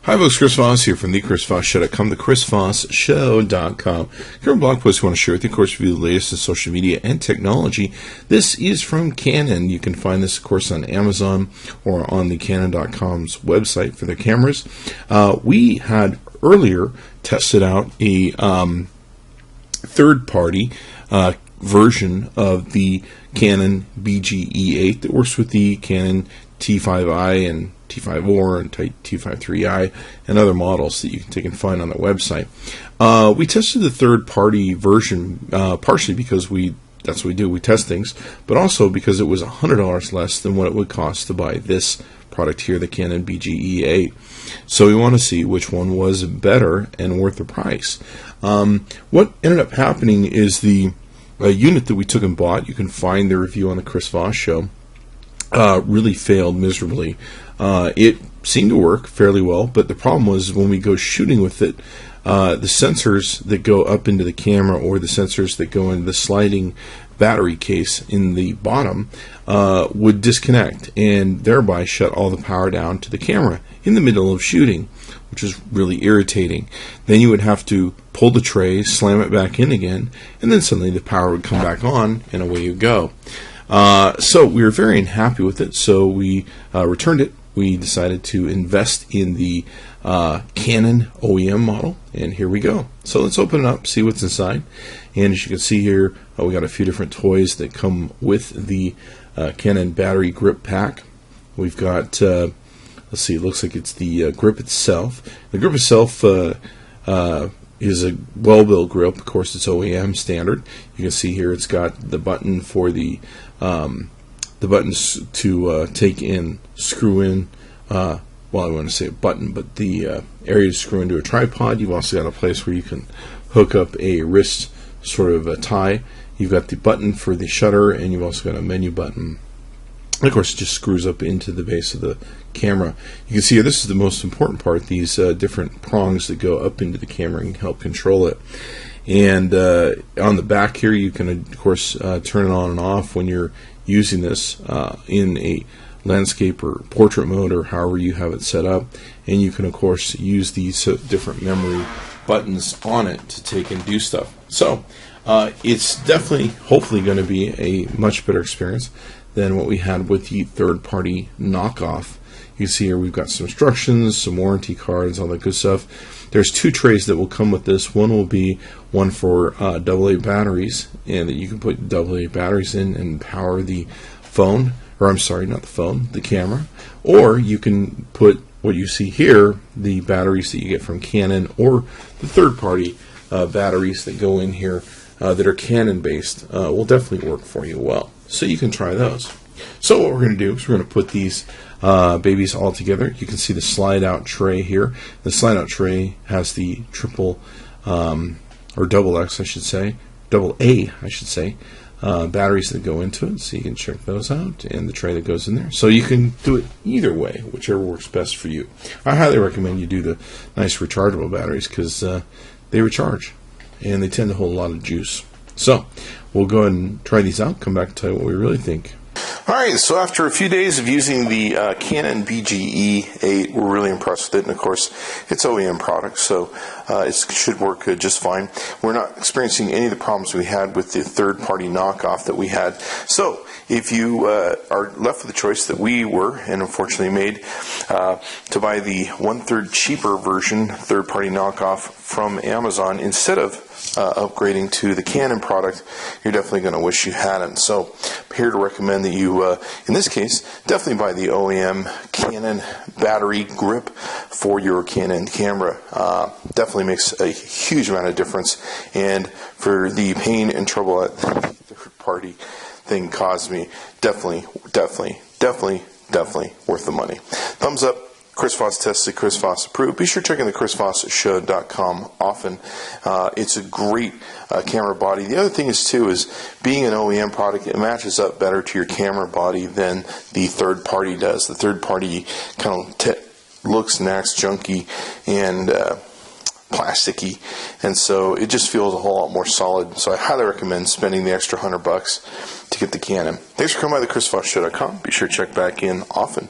Hi folks, Chris Voss here from the Chris Voss Show.com, the ChrisVossShow.com. Here on blog post we want to share with you, of course, review the latest in social media and technology. This is from Canon. You can find this, of course, on Amazon or on the Canon.com's website for their cameras. We had earlier tested out a third-party version of the Canon BG-E8 that works with the Canon T5i and T5R and T5 and other models that you can find on their website. We tested the third-party version partially because that's what we do. We test things, but also because it was $100 less than what it would cost to buy this product here, the Canon BG-E8. So we want to see which one was better and worth the price. What ended up happening is the unit that we took and bought, you can find the review on the Chris Voss Show, really failed miserably. It seemed to work fairly well, but the problem was when we go shooting with it, the sensors that go up into the camera or the sensors that go into the sliding battery case in the bottom would disconnect and thereby shut all the power down to the camera in the middle of shooting, which is really irritating. Then you would have to pull the tray, slam it back in again, and then suddenly the power would come back on and away you go. So we were very unhappy with it, so we returned it. We decided to invest in the Canon OEM model, and here we go. So let's open it up, see what's inside. And as you can see here, we got a few different toys that come with the Canon battery grip pack. We've got, let's see, it looks like it's the grip itself. The grip itself is a well-built grip. Of course, it's OEM standard. You can see here it's got the button for the buttons to take and screw in, well, I want to say a button, but the area to screw into a tripod. You've also got a place where you can hook up a wrist sort of a tie. You've got the button for the shutter, and you've also got a menu button. And of course, it just screws up into the base of the camera. You can see here, this is the most important part, these different prongs that go up into the camera and help control it. And on the back here, you can, of course, turn it on and off when you're using this in a landscape or portrait mode or however you have it set up. And you can, of course, use these different memory buttons on it to take and do stuff. So it's definitely, hopefully, going to be a much better experience than what we had with the third-party knockoff. You see here we've got some instructions, some warranty cards, all that good stuff. There's two trays that will come with this. One will be one for AA batteries, and that you can put AA batteries in and power the phone, or I'm sorry, not the phone, the camera. Or you can put what you see here, the batteries that you get from Canon, or the third-party batteries that go in here that are Canon-based will definitely work for you well. So you can try those. So what we're going to do is we're going to put these babies all together. You can see the slide-out tray here. The slide-out tray has the triple, or double X, I should say, double A, I should say, batteries that go into it. So you can check those out, and the tray that goes in there. So you can do it either way, whichever works best for you. I highly recommend you do the nice rechargeable batteries because they recharge, and they tend to hold a lot of juice. So we'll go ahead and try these out, come back and tell you what we really think. Alright, so after a few days of using the Canon BG-E8, we're really impressed with it, and of course, it's OEM product, so it should work just fine. We're not experiencing any of the problems we had with the third-party knockoff that we had. So, if you are left with the choice that we were, and unfortunately made, to buy the one-third cheaper version, third-party knockoff from Amazon, instead of upgrading to the Canon product, you're definitely going to wish you hadn't. So I'm here to recommend that you, in this case, definitely buy the OEM Canon battery grip for your Canon camera. Definitely makes a huge amount of difference, and for the pain and trouble that the third party thing caused me, definitely worth the money. Thumbs up. Chris Voss tested, Chris Voss approved. Be sure to check in the ChrisVossShow.com often. It's a great camera body. The other thing is, too, is being an OEM product, it matches up better to your camera body than the third party does. The third party kind of looks and acts junky and plasticky, and so it just feels a whole lot more solid. So I highly recommend spending the extra $100 to get the Canon. Thanks for coming by the ChrisVossShow.com. Be sure to check back in often.